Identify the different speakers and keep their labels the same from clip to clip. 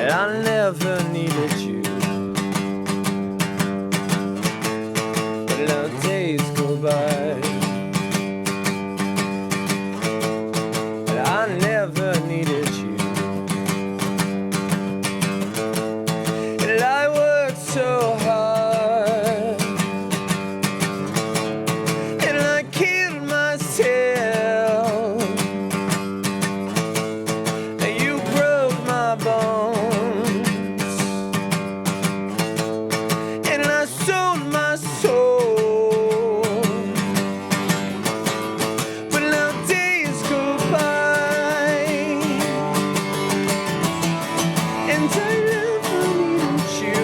Speaker 1: I never needed you, but now days go by, and I never needed you, and I worked so hard, and I killed myself, and you broke my bones. Sold my soul, but now days go by, and I never needed you,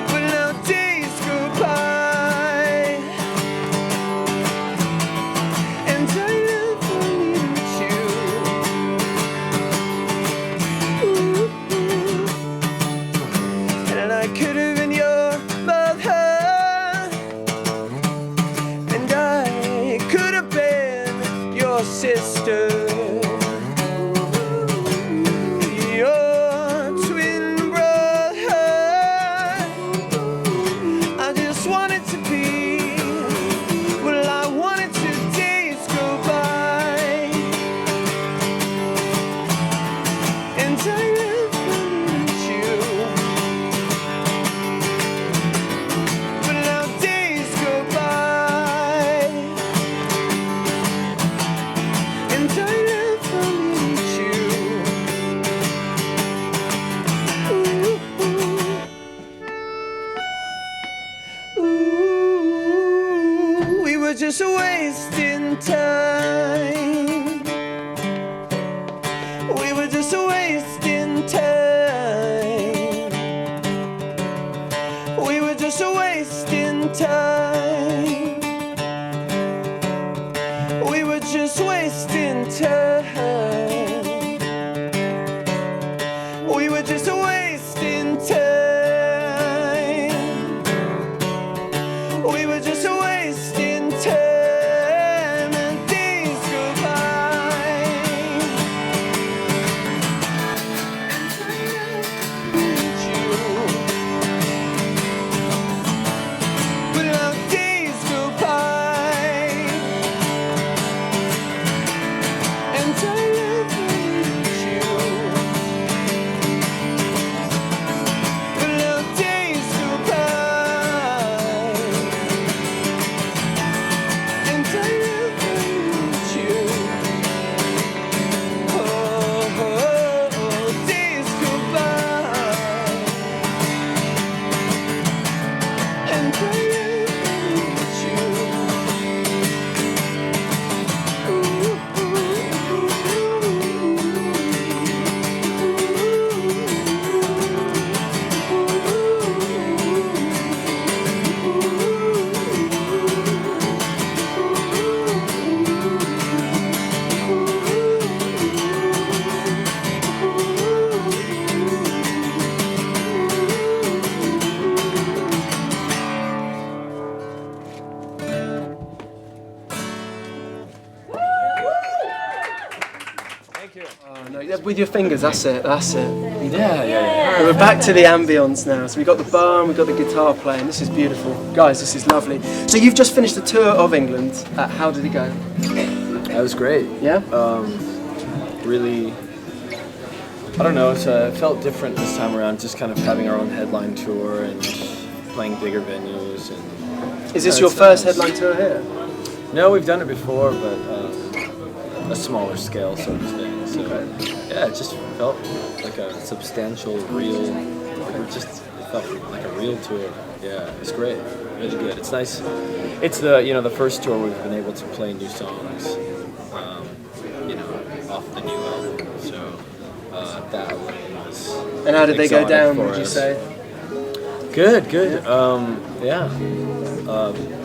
Speaker 1: but now days go by, and I never needed you. Ooh. And I could have been your mother, and I could have been your sister, your twin brother. I just wanted to be, well, I wanted to. Days go by, and I never needed you. We were just wasting time. We were just wasting time. We were just wasting time. We were just wasting time. We were just wasting time. We were just wasting time, and days go by, and I need you, but now days go by, and I need you, but now days go by. No, with your fingers, that's it, that's it.
Speaker 2: Yeah.
Speaker 1: We're back to the ambience now. So we've got the bar and we've got the guitar playing. This is beautiful. Guys, this is lovely. So you've just finished the tour of England. How did it go?
Speaker 2: That was great.
Speaker 1: Yeah?
Speaker 2: Really, I don't know, it felt different this time around, just kind of having our own headline tour and playing bigger venues. And
Speaker 1: is this your first headline tour here?
Speaker 2: No, we've done it before, but a smaller scale sort of thing. So yeah, it just felt like a substantial, real, it felt like a real tour. Yeah, it's great, really good. It's nice. It's the first tour we've been able to play new songs. off the new album. So that one was.
Speaker 1: And how did they go
Speaker 2: exotic
Speaker 1: down,
Speaker 2: for
Speaker 1: would you
Speaker 2: us.
Speaker 1: say?
Speaker 2: Good. Yeah.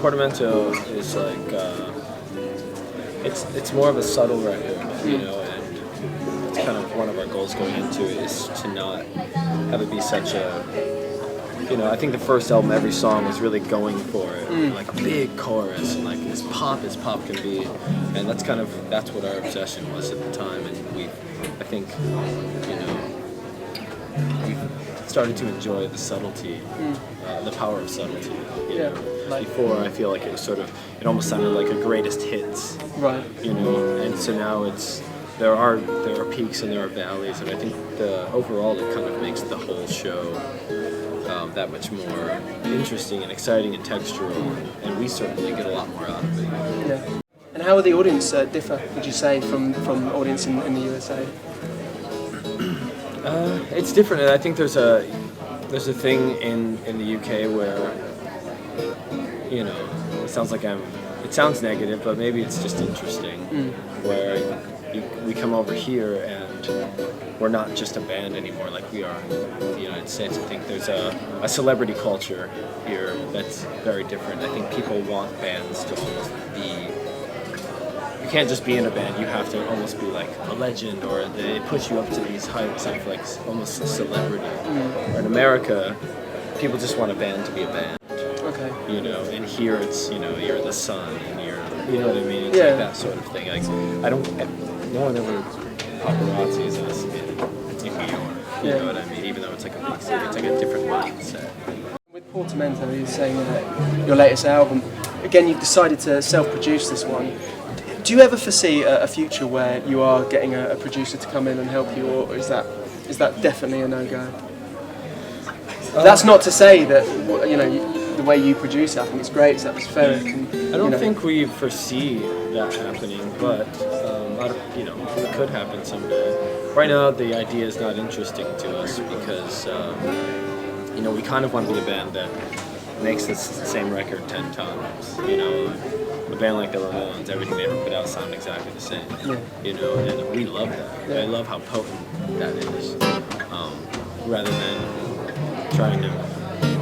Speaker 2: Portamento is like it's more of a subtle record, you know, and it's kind of one of our goals going into it is to not have it be such a, you know, I think the first album every song was really going for it, like a big chorus and like as pop can be, and that's what our obsession was at the time, and I think, you know, we've started to enjoy the subtlety, the power of subtlety. You know? Before, I feel like it was it almost sounded like a greatest hits.
Speaker 1: Right.
Speaker 2: You know, and so now there are peaks and there are valleys, and I think overall it kind of makes the whole show that much more interesting and exciting and textural, and we certainly get a lot more out of it.
Speaker 1: Yeah. And how would the audience differ, would you say, from the audience in the USA?
Speaker 2: It's different, and I think there's a thing in the UK where, you know, it sounds negative, but maybe it's just interesting, where we come over here and we're not just a band anymore like we are in the United States. I think there's a celebrity culture here that's very different. I think people want bands to almost be. You can't just be in a band. You have to almost be like a legend, or they push you up to these heights of like almost a celebrity. Or in America, people just want a band to be a band.
Speaker 1: Okay.
Speaker 2: You know, and here it's, you know, you're the sun and you know what I mean? It's
Speaker 1: Yeah.
Speaker 2: like that sort of thing. Like no one ever paparazzis us in New York. You know what I mean? Even though it's like a big city, it's like a different mindset.
Speaker 1: With Portamento, you're saying that your latest album, again, you've decided to self-produce this one. Do you ever foresee a future where you are getting a producer to come in and help you, or is that definitely a no-go? That's not to say that, you know, the way you produce it, I think it's great, it's atmospheric. And,
Speaker 2: I don't think we foresee that happening, but you know, it could happen someday. Right now, the idea is not interesting to us because you know, we kind of want to be a band that makes the same record 10 times. You know, a band like the Ramones, everything they ever put out sound exactly the same. You know, and we love that. I love how potent that is, rather than trying to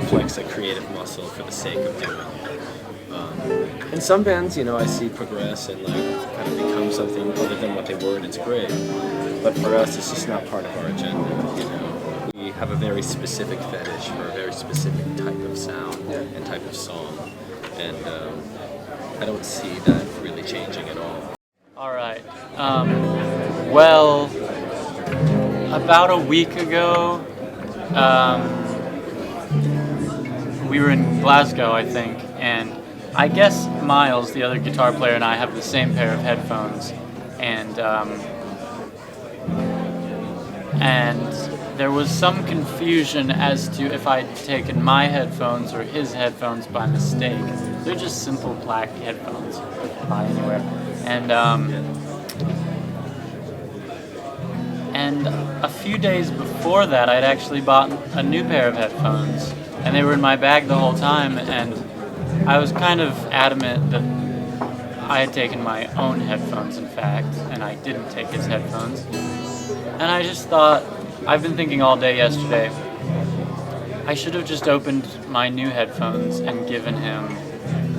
Speaker 2: flex a creative muscle for the sake of doing it. And some bands, you know, I see progress and like kind of become something other than what they were, and it's great. But for us, it's just not part of our agenda. You know, we have a very specific fetish for a very specific type of sound and type of song, and I don't see that really changing at all.
Speaker 3: All right. Well, about a week ago, we were in Glasgow, I think, and I guess Miles, the other guitar player, and I have the same pair of headphones, and there was some confusion as to if I'd taken my headphones or his headphones by mistake. They're just simple black headphones you can buy anywhere, and a few days before that, I'd actually bought a new pair of headphones, and they were in my bag the whole time, and I was kind of adamant that I had taken my own headphones, in fact, and I didn't take his headphones. And I just thought, I've been thinking all day yesterday, I should have just opened my new headphones and given him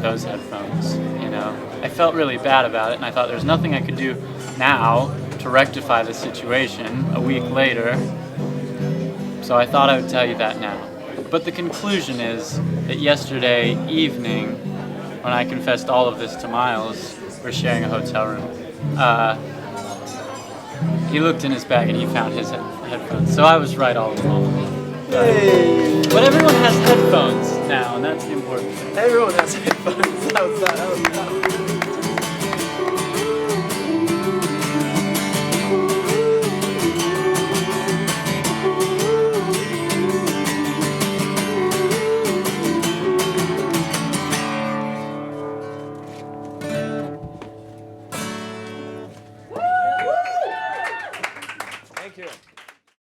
Speaker 3: those headphones, you know? I felt really bad about it, and I thought there's nothing I could do now to rectify the situation a week later, so I thought I would tell you that now. But the conclusion is that yesterday evening, when I confessed all of this to Miles, we're sharing a hotel room, he looked in his bag and he found his headphones, so I was right all along. But everyone has headphones now, and that's the important thing.
Speaker 1: Everyone has headphones. That was